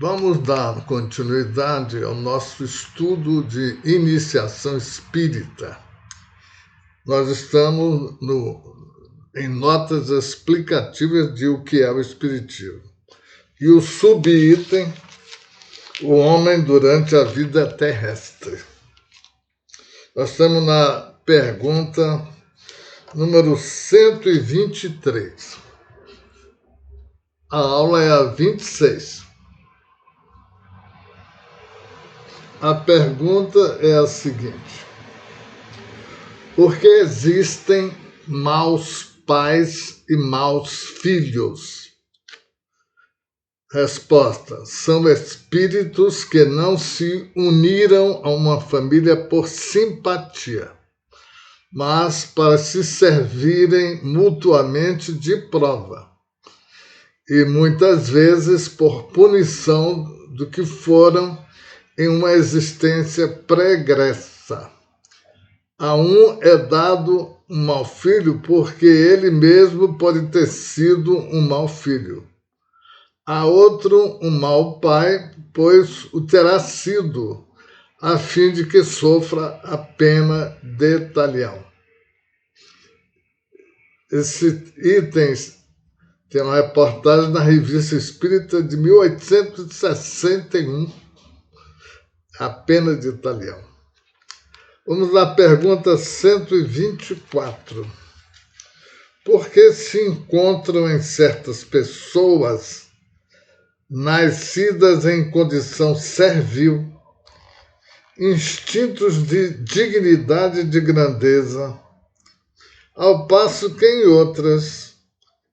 Vamos dar continuidade ao nosso estudo de iniciação espírita. Nós estamos em notas explicativas de o que é o espiritismo. E o subitem, o homem durante a vida terrestre. Nós estamos na pergunta número 123. A aula é a 26. A pergunta é a seguinte: por que existem maus pais e maus filhos? Resposta: são espíritos que não se uniram a uma família por simpatia, mas para se servirem mutuamente de prova, e muitas vezes por punição do que foram em uma existência pregressa. A um é dado um mau filho porque ele mesmo pode ter sido um mau filho. A outro um mau pai, pois o terá sido, a fim de que sofra a pena de talião. Esse item tem uma reportagem na Revista Espírita de 1861, a pena de talião. Vamos à pergunta 124. Por que se encontram em certas pessoas, nascidas em condição servil, instintos de dignidade e de grandeza, ao passo que em outras,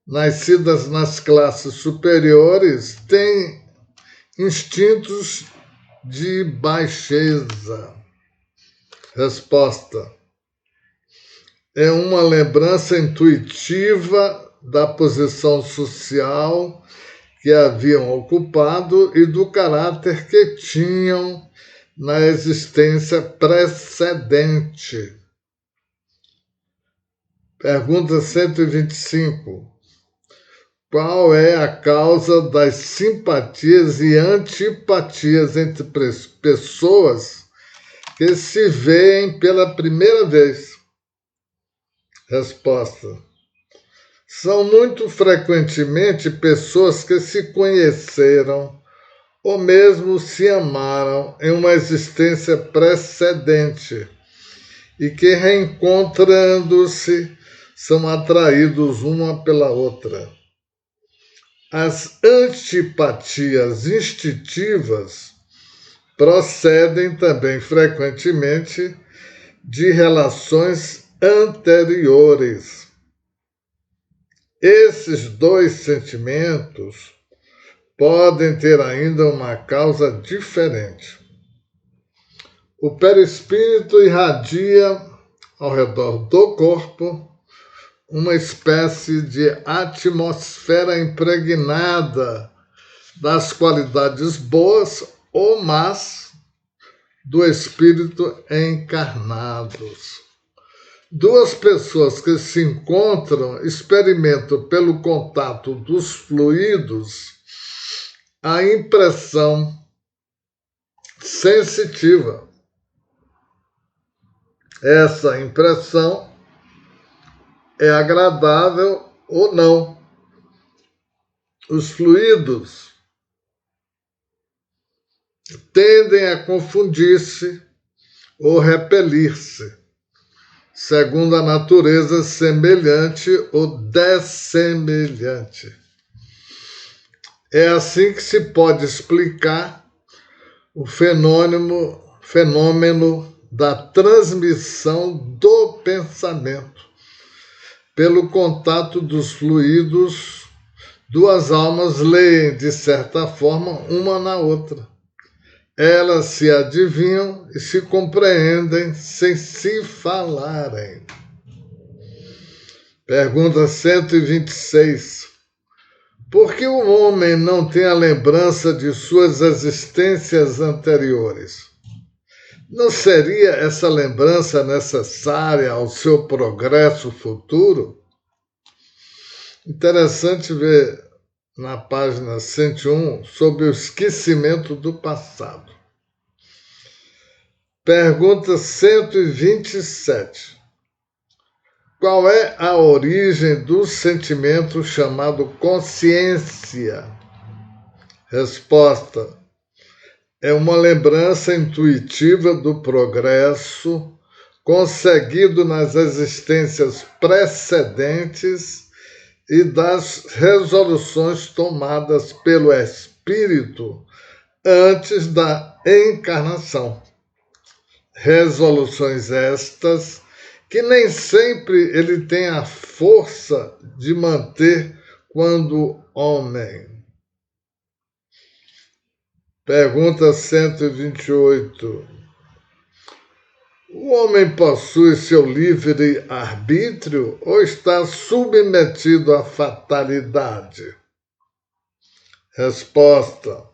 nascidas nas classes superiores, têm instintos de baixeza? Resposta: é uma lembrança intuitiva da posição social que haviam ocupado e do caráter que tinham na existência precedente. Pergunta 125. Qual é a causa das simpatias e antipatias entre pessoas que se veem pela primeira vez? Resposta: são muito frequentemente pessoas que se conheceram ou mesmo se amaram em uma existência precedente e que, reencontrando-se, são atraídos uma pela outra. As antipatias instintivas procedem também frequentemente de relações anteriores. Esses dois sentimentos podem ter ainda uma causa diferente. O perispírito irradia ao redor do corpo uma espécie de atmosfera impregnada das qualidades boas ou más do espírito encarnados. Duas pessoas que se encontram experimentam pelo contato dos fluidos a impressão sensitiva. Essa impressão é agradável ou não. Os fluidos tendem a confundir-se ou repelir-se, segundo a natureza semelhante ou dessemelhante. É assim que se pode explicar o fenômeno da transmissão do pensamento. Pelo contato dos fluidos, duas almas leem, de certa forma, uma na outra. Elas se adivinham e se compreendem sem se falarem. Pergunta 126. Por que o homem não tem a lembrança de suas existências anteriores? Não seria essa lembrança necessária ao seu progresso futuro? Interessante ver na página 101, sobre o esquecimento do passado. Pergunta 127. Qual é a origem do sentimento chamado consciência? Resposta: é uma lembrança intuitiva do progresso conseguido nas existências precedentes e das resoluções tomadas pelo espírito antes da encarnação. Resoluções estas que nem sempre ele tem a força de manter quando homem. Pergunta 128. O homem possui seu livre-arbítrio ou está submetido à fatalidade? Resposta: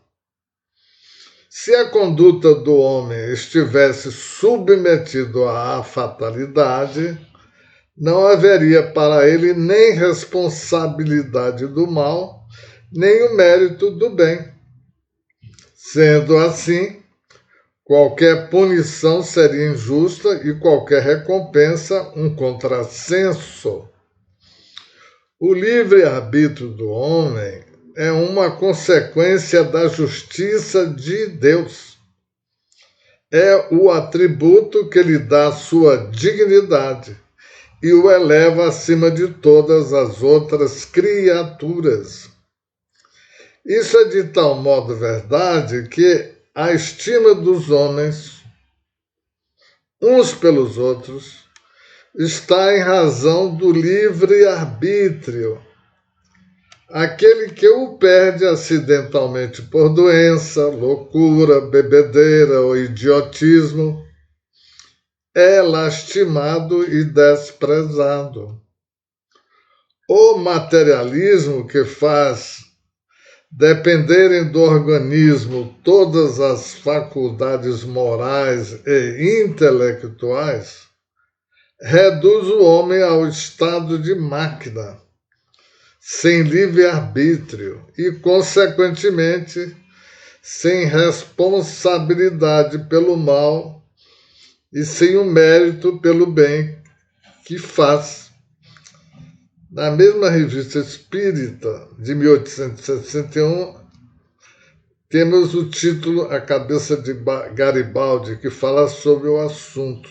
se a conduta do homem estivesse submetida à fatalidade, não haveria para ele nem responsabilidade do mal, nem o mérito do bem. Sendo assim, qualquer punição seria injusta e qualquer recompensa um contrassenso. O livre-arbítrio do homem é uma consequência da justiça de Deus. É o atributo que lhe dá sua dignidade e o eleva acima de todas as outras criaturas. Isso é de tal modo verdade que a estima dos homens, uns pelos outros, está em razão do livre-arbítrio. Aquele que o perde acidentalmente por doença, loucura, bebedeira ou idiotismo é lastimado e desprezado. O materialismo que faz dependerem do organismo todas as faculdades morais e intelectuais reduz o homem ao estado de máquina, sem livre-arbítrio e, consequentemente, sem responsabilidade pelo mal e sem o mérito pelo bem que faz. Na mesma Revista Espírita, de 1861, temos o título A Cabeça de Garibaldi, que fala sobre o assunto.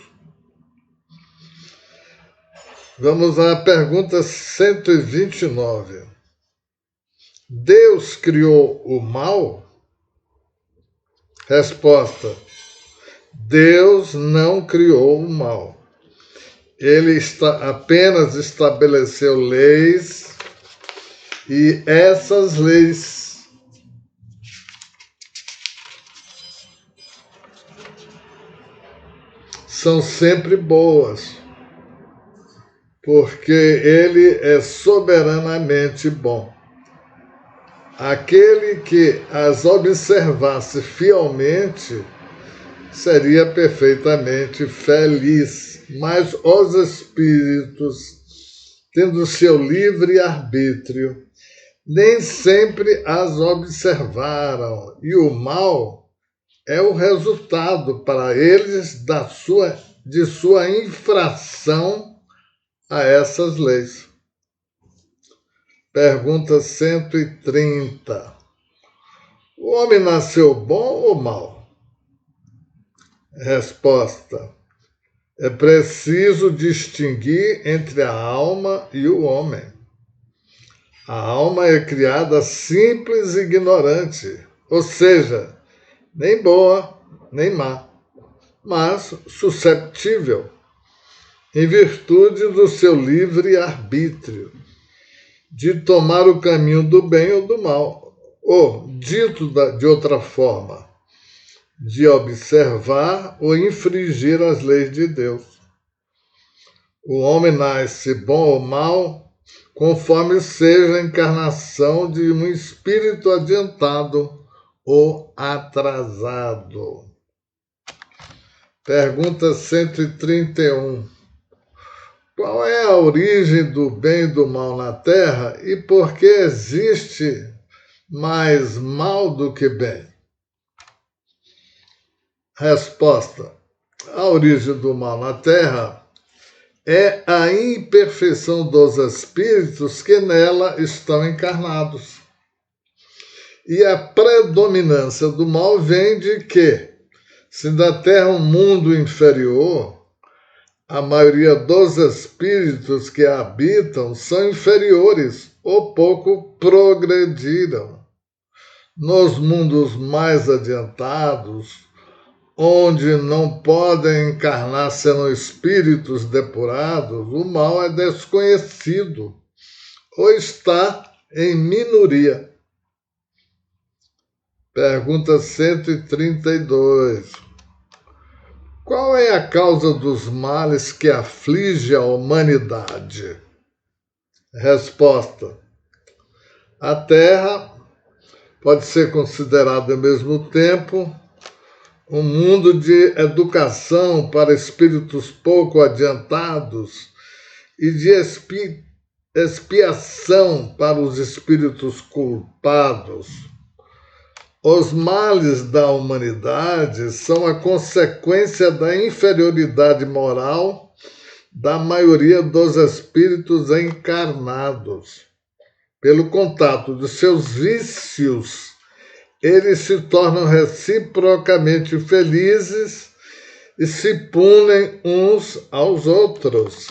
Vamos à pergunta 129. Deus criou o mal? Resposta: Deus não criou o mal. Ele apenas estabeleceu leis e essas leis são sempre boas, porque ele é soberanamente bom. Aquele que as observasse fielmente seria perfeitamente feliz. Mas os espíritos, tendo seu livre-arbítrio, nem sempre as observaram, e o mal é o resultado para eles de sua infração a essas leis. Pergunta 130. O homem nasceu bom ou mal? Resposta: é preciso distinguir entre a alma e o homem. A alma é criada simples e ignorante, ou seja, nem boa nem má, mas susceptível, em virtude do seu livre-arbítrio, de tomar o caminho do bem ou do mal, ou, dito de outra forma, de observar ou infringir as leis de Deus. O homem nasce bom ou mal, conforme seja a encarnação de um espírito adiantado ou atrasado. Pergunta 131. Qual é a origem do bem e do mal na Terra e por que existe mais mal do que bem? Resposta: a origem do mal na Terra é a imperfeição dos espíritos que nela estão encarnados. E a predominância do mal vem de que, se na Terra é um mundo inferior, a maioria dos espíritos que a habitam são inferiores ou pouco progrediram. Nos mundos mais adiantados, onde não podem encarnar senão espíritos depurados, o mal é desconhecido ou está em minoria. Pergunta 132. Qual é a causa dos males que aflige a humanidade? Resposta: a Terra pode ser considerada ao mesmo tempo um mundo de educação para espíritos pouco adiantados e de expiação para os espíritos culpados. Os males da humanidade são a consequência da inferioridade moral da maioria dos espíritos encarnados. Pelo contato de seus vícios, eles se tornam reciprocamente felizes e se punem uns aos outros.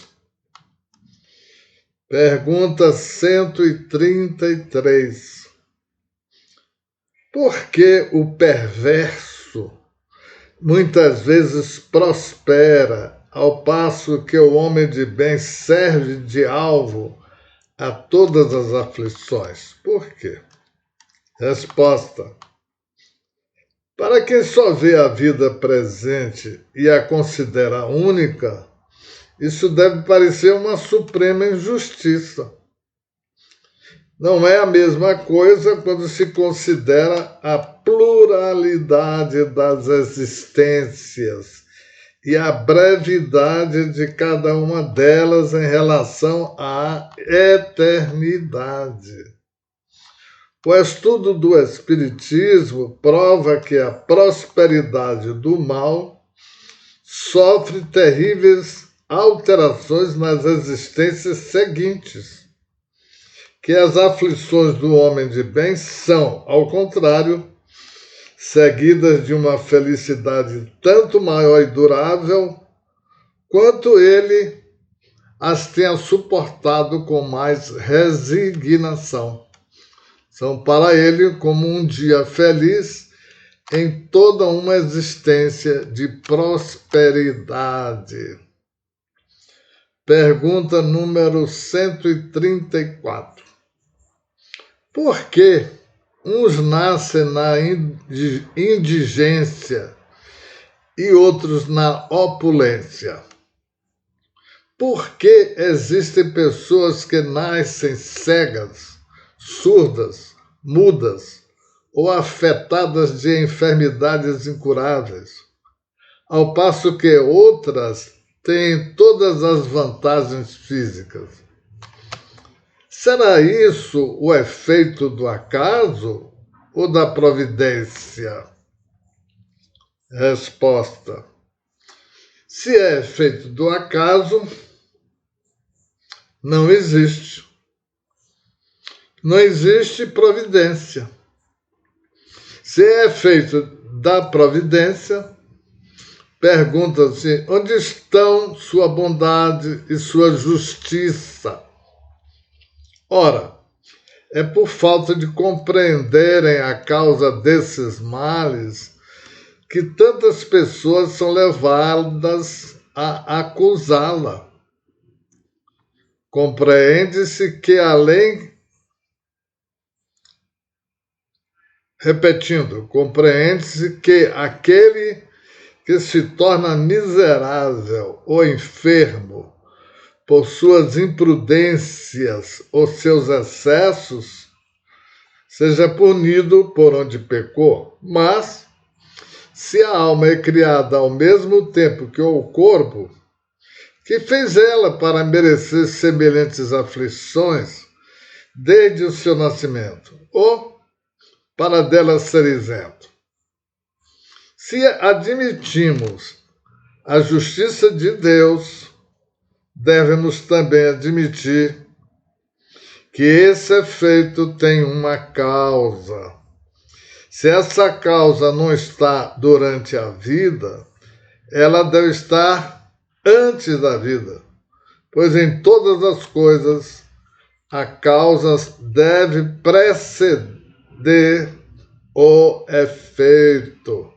Pergunta 133. Por que o perverso muitas vezes prospera, ao passo que o homem de bem serve de alvo a todas as aflições? Por quê? Resposta: para quem só vê a vida presente e a considera única, isso deve parecer uma suprema injustiça. Não é a mesma coisa quando se considera a pluralidade das existências e a brevidade de cada uma delas em relação à eternidade. O estudo do Espiritismo prova que a prosperidade do mal sofre terríveis alterações nas existências seguintes, que as aflições do homem de bem são, ao contrário, seguidas de uma felicidade tanto maior e durável, quanto ele as tenha suportado com mais resignação. São para ele como um dia feliz em toda uma existência de prosperidade. Pergunta número 134. Por que uns nascem na indigência e outros na opulência? Por que existem pessoas que nascem cegas, surdas, mudas ou afetadas de enfermidades incuráveis, ao passo que outras têm todas as vantagens físicas? Será isso o efeito do acaso ou da providência? Resposta: se é efeito do acaso, não existe. Não existe providência. Se é efeito da providência, pergunta-se onde estão sua bondade e sua justiça. Ora, é por falta de compreenderem a causa desses males que tantas pessoas são levadas a acusá-la. Compreende-se que compreende-se que aquele que se torna miserável ou enfermo por suas imprudências ou seus excessos, seja punido por onde pecou. Mas, se a alma é criada ao mesmo tempo que o corpo, que fez ela para merecer semelhantes aflições desde o seu nascimento? Ou, para dela ser isento. Se admitimos a justiça de Deus, devemos também admitir que esse efeito tem uma causa. Se essa causa não está durante a vida, ela deve estar antes da vida, pois em todas as coisas a causa deve preceder o efeito.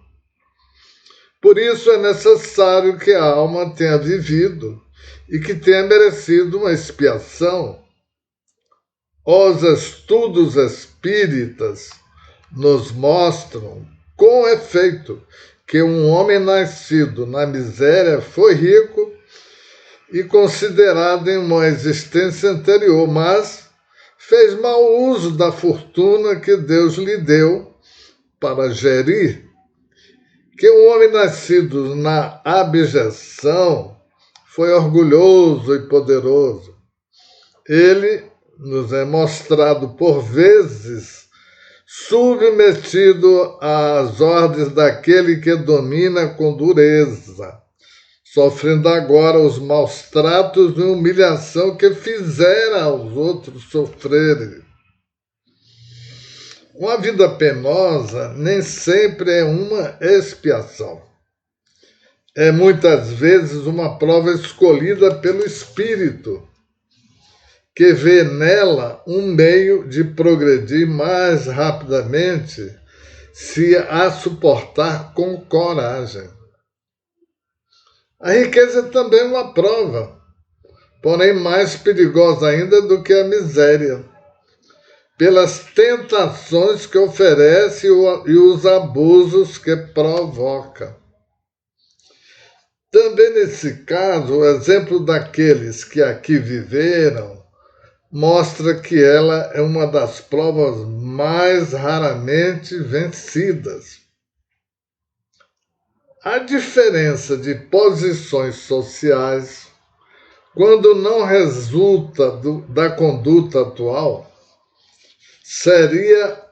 Por isso é necessário que a alma tenha vivido e que tenha merecido uma expiação. Os estudos espíritas nos mostram, com efeito, que um homem nascido na miséria foi rico e considerado em uma existência anterior, mas fez mau uso da fortuna que Deus lhe deu para gerir. Que um homem nascido na abjeção foi orgulhoso e poderoso. Ele nos é mostrado por vezes submetido às ordens daquele que domina com dureza, sofrendo agora os maus tratos e humilhação que fizera aos outros sofrerem. Uma vida penosa nem sempre é uma expiação. É muitas vezes uma prova escolhida pelo Espírito, que vê nela um meio de progredir mais rapidamente se a suportar com coragem. A riqueza é também uma prova, porém mais perigosa ainda do que a miséria, pelas tentações que oferece e os abusos que provoca. Também nesse caso, o exemplo daqueles que aqui viveram mostra que ela é uma das provas mais raramente vencidas. A diferença de posições sociais, quando não resulta da conduta atual, seria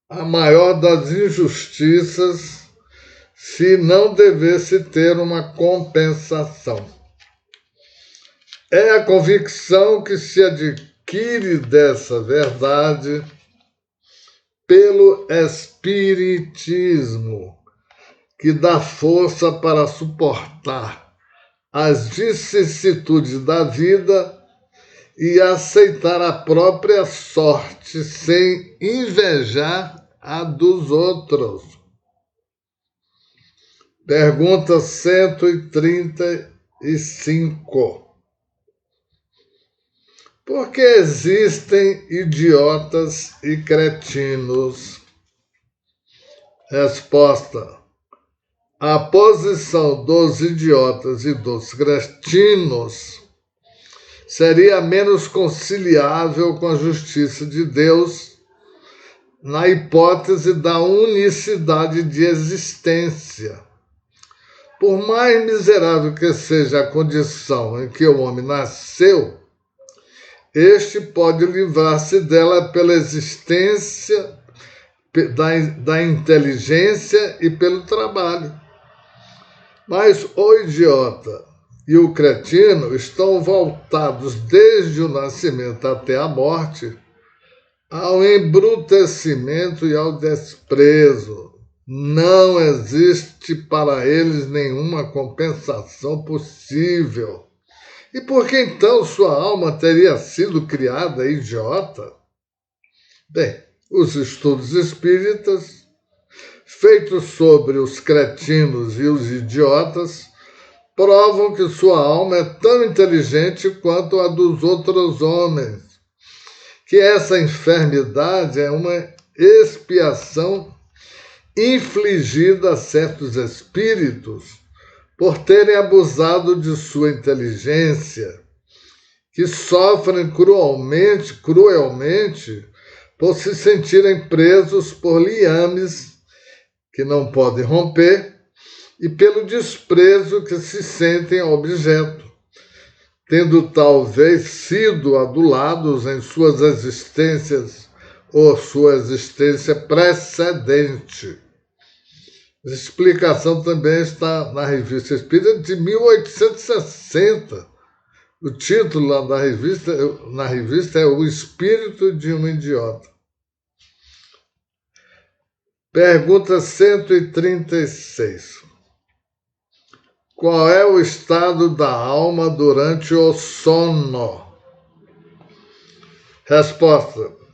a maior das injustiças se não devesse ter uma compensação. É a convicção que se adquire dessa verdade pelo Espiritismo, que dá força para suportar as vicissitudes da vida e aceitar a própria sorte sem invejar a dos outros. Pergunta 135. Por que existem idiotas e cretinos? Resposta. A posição dos idiotas e dos cretinos seria menos conciliável com a justiça de Deus na hipótese da unicidade de existência. Por mais miserável que seja a condição em que o homem nasceu, este pode livrar-se dela pela existência da inteligência e pelo trabalho. Mas o idiota e o cretino estão voltados desde o nascimento até a morte ao embrutecimento e ao desprezo. Não existe para eles nenhuma compensação possível. E por que então sua alma teria sido criada idiota? Bem, os estudos espíritas, feitos sobre os cretinos e os idiotas, provam que sua alma é tão inteligente quanto a dos outros homens, que essa enfermidade é uma expiação infligida a certos espíritos por terem abusado de sua inteligência, que sofrem cruelmente por se sentirem presos por liames que não podem romper e pelo desprezo que se sentem ao objeto, tendo talvez sido adulados em suas existências ou sua existência precedente. A explicação também está na Revista Espírita de 1860. O título lá na revista é O Espírito de um Idiota. Pergunta 136. Qual é o estado da alma durante o sono? Resposta.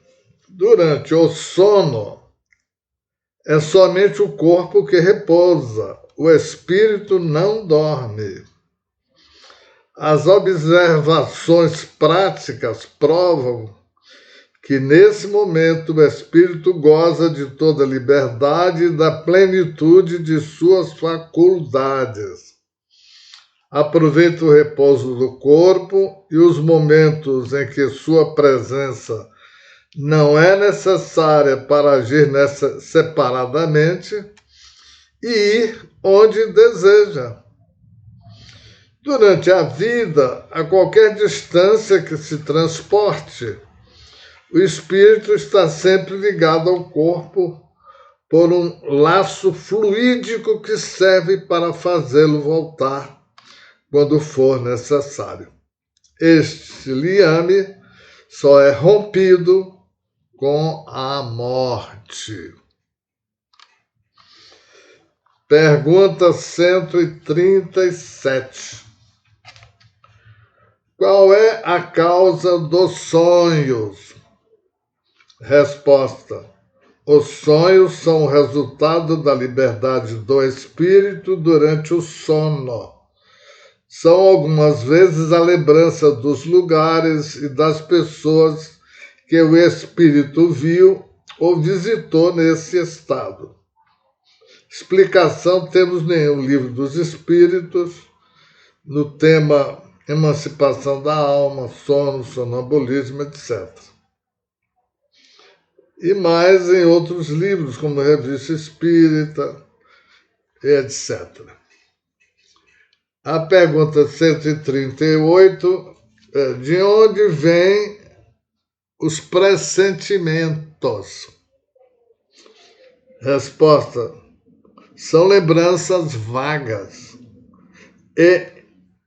Durante o sono, é somente o corpo que repousa, o espírito não dorme. As observações práticas provam que nesse momento o espírito goza de toda a liberdade e da plenitude de suas faculdades. Aproveita o repouso do corpo e os momentos em que sua presença não é necessária para agir separadamente e ir onde deseja. Durante a vida, a qualquer distância que se transporte, o espírito está sempre ligado ao corpo por um laço fluídico que serve para fazê-lo voltar quando for necessário. Este liame só é rompido com a morte. Pergunta 137. Qual é a causa dos sonhos? Resposta. Os sonhos são o resultado da liberdade do espírito durante o sono. São algumas vezes a lembrança dos lugares e das pessoas que o espírito viu ou visitou nesse estado. Explicação temos no Livro dos Espíritos, no tema emancipação da alma, sono, sonambulismo, etc. E mais em outros livros, como Revista Espírita, etc. A pergunta 138 é: de onde vêm os pressentimentos? Resposta: são lembranças vagas e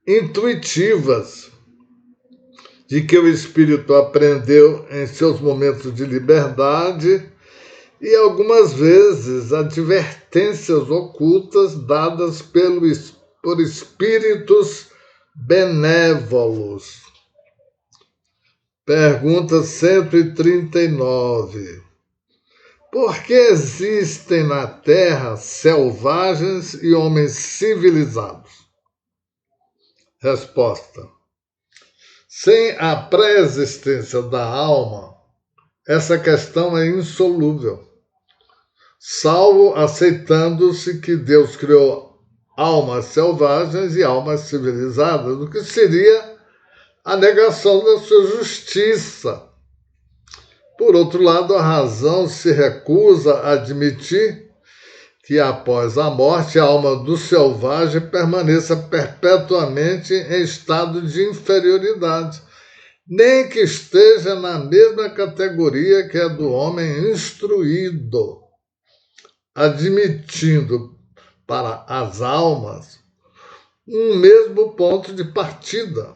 intuitivas de que o espírito aprendeu em seus momentos de liberdade e algumas vezes advertências ocultas dadas por espíritos benévolos. Pergunta 139. Por que existem na Terra selvagens e homens civilizados? Resposta: sem a pré-existência da alma, essa questão é insolúvel, salvo aceitando-se que Deus criou almas selvagens e almas civilizadas, o que seria a negação da sua justiça. Por outro lado, a razão se recusa a admitir que após a morte a alma do selvagem permaneça perpetuamente em estado de inferioridade, nem que esteja na mesma categoria que a do homem instruído, admitindo para as almas um mesmo ponto de partida,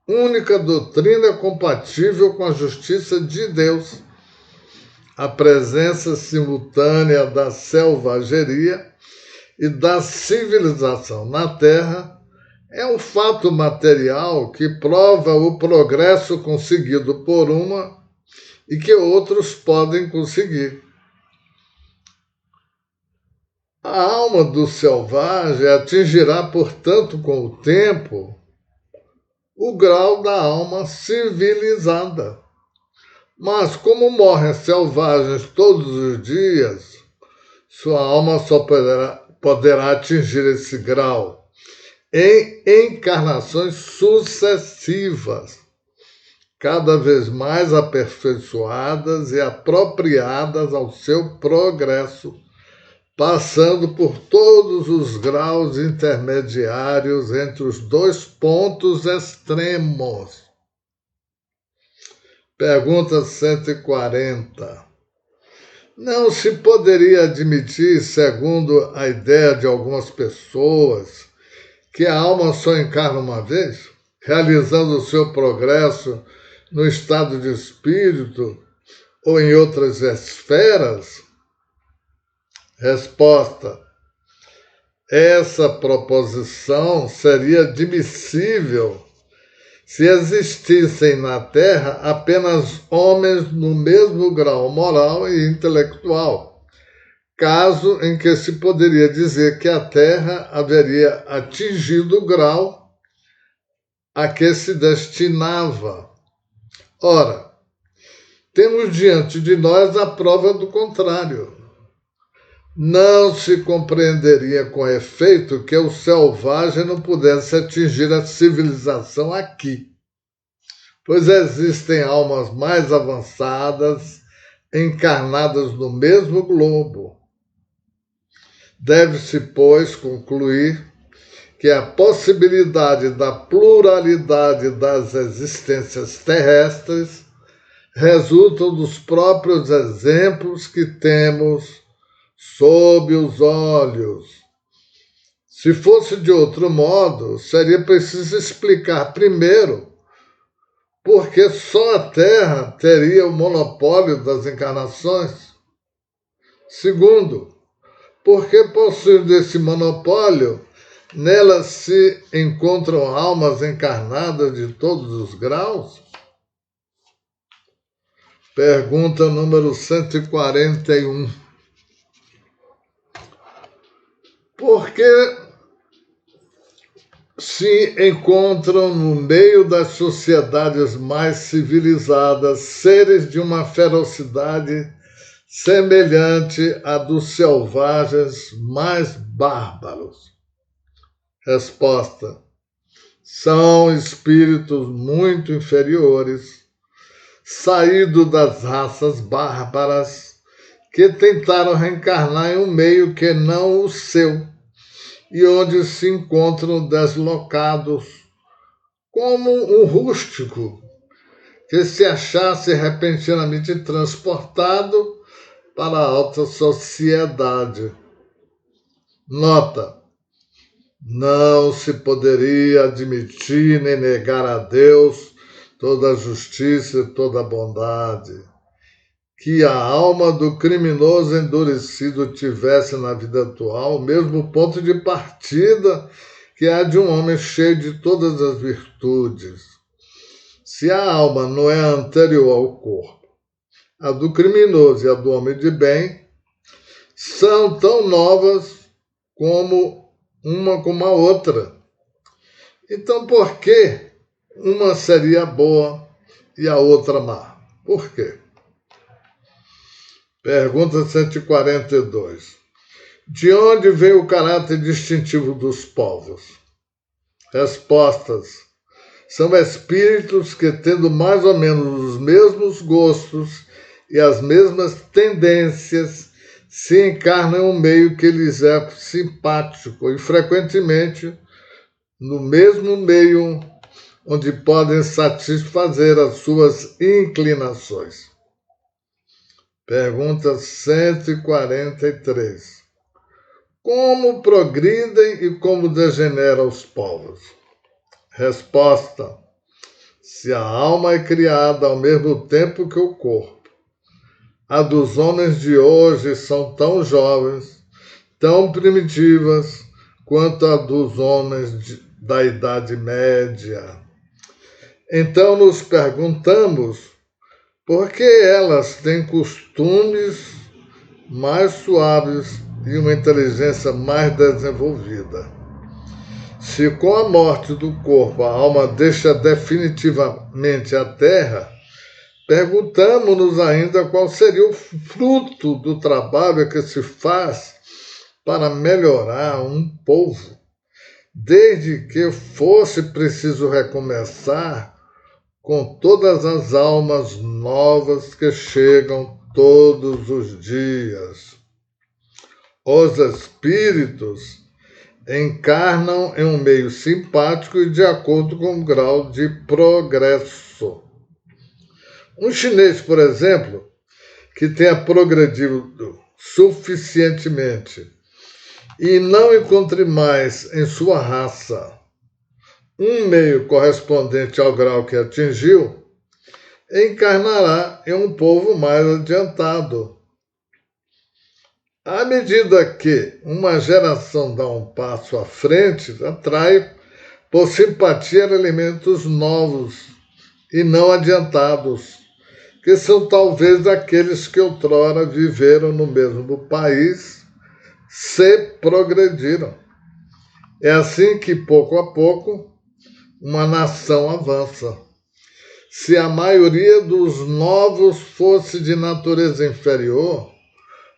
única doutrina compatível com a justiça de Deus. A presença simultânea da selvageria e da civilização na Terra é um fato material que prova o progresso conseguido por uma e que outros podem conseguir. A alma do selvagem atingirá, portanto, com o tempo, o grau da alma civilizada. Mas como morrem selvagens todos os dias, sua alma só poderá atingir esse grau em encarnações sucessivas, cada vez mais aperfeiçoadas e apropriadas ao seu progresso, passando por todos os graus intermediários entre os dois pontos extremos. Pergunta 140. Não se poderia admitir, segundo a ideia de algumas pessoas, que a alma só encarna uma vez, realizando o seu progresso no estado de espírito ou em outras esferas? Resposta: essa proposição seria admissível se existissem na Terra apenas homens no mesmo grau moral e intelectual, caso em que se poderia dizer que a Terra haveria atingido o grau a que se destinava. Ora, temos diante de nós a prova do contrário. Não se compreenderia com efeito que o selvagem não pudesse atingir a civilização aqui, pois existem almas mais avançadas, encarnadas no mesmo globo. Deve-se, pois, concluir que a possibilidade da pluralidade das existências terrestres resulta dos próprios exemplos que temos sob os olhos. Se fosse de outro modo, seria preciso explicar primeiro por que só a Terra teria o monopólio das encarnações. Segundo, porque possuindo esse monopólio, nela se encontram almas encarnadas de todos os graus? Pergunta número 141. Por que se encontram no meio das sociedades mais civilizadas seres de uma ferocidade semelhante à dos selvagens mais bárbaros? Resposta: são espíritos muito inferiores, saídos das raças bárbaras, que tentaram reencarnar em um meio que não o seu, e onde se encontram deslocados, como um rústico que se achasse repentinamente transportado para a alta sociedade. Nota: não se poderia admitir nem negar a Deus toda a justiça e toda a bondade. Que a alma do criminoso endurecido tivesse na vida atual o mesmo ponto de partida que a de um homem cheio de todas as virtudes. Se a alma não é anterior ao corpo, a do criminoso e a do homem de bem são tão novas como uma como a outra. Então, por que uma seria boa e a outra má? Por quê? Pergunta 142. De onde vem o caráter distintivo dos povos? Respostas: são espíritos que, tendo mais ou menos os mesmos gostos e as mesmas tendências, se encarnam em um meio que lhes é simpático e, frequentemente, no mesmo meio onde podem satisfazer as suas inclinações. Pergunta 143. Como progridem e como degeneram os povos? Resposta: se a alma é criada ao mesmo tempo que o corpo, a dos homens de hoje são tão jovens, tão primitivas, quanto a dos homens da Idade Média. Então nos perguntamos por que elas têm costumes mais suaves e uma inteligência mais desenvolvida. Se com a morte do corpo a alma deixa definitivamente a terra, perguntamos-nos ainda qual seria o fruto do trabalho que se faz para melhorar um povo, desde que fosse preciso recomeçar com todas as almas novas que chegam todos os dias. Os espíritos encarnam em um meio simpático e de acordo com o grau de progresso. Um chinês, por exemplo, que tenha progredido suficientemente e não encontre mais em sua raça um meio correspondente ao grau que atingiu, encarnará em um povo mais adiantado. À medida que uma geração dá um passo à frente, atrai por simpatia elementos novos e não adiantados, que são talvez aqueles que outrora viveram no mesmo país, se progrediram. É assim que, pouco a pouco, uma nação avança. Se a maioria dos novos fosse de natureza inferior,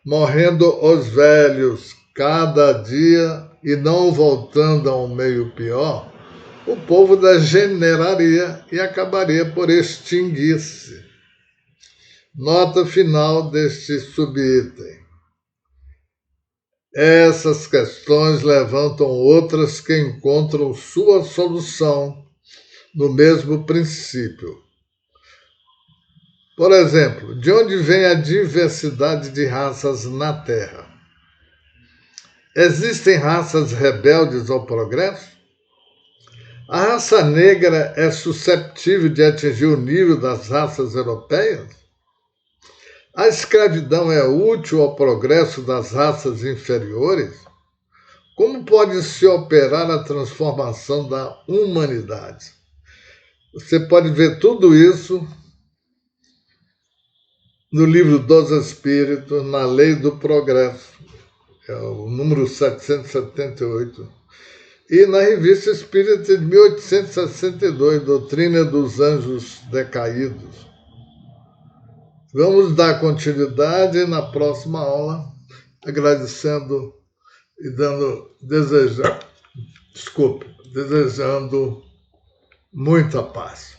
morrendo os velhos cada dia e não voltando a um meio pior, o povo degeneraria e acabaria por extinguir-se. Nota final deste subitem. Essas questões levantam outras que encontram sua solução no mesmo princípio. Por exemplo, de onde vem a diversidade de raças na Terra? Existem raças rebeldes ao progresso? A raça negra é susceptível de atingir o nível das raças europeias? A escravidão é útil ao progresso das raças inferiores? Como pode se operar a transformação da humanidade? Você pode ver tudo isso no livro dos Espíritos, na Lei do Progresso, é o número 778, e na Revista Espírita de 1862, Doutrina dos Anjos Decaídos. Vamos dar continuidade na próxima aula, agradecendo e desejando muita paz.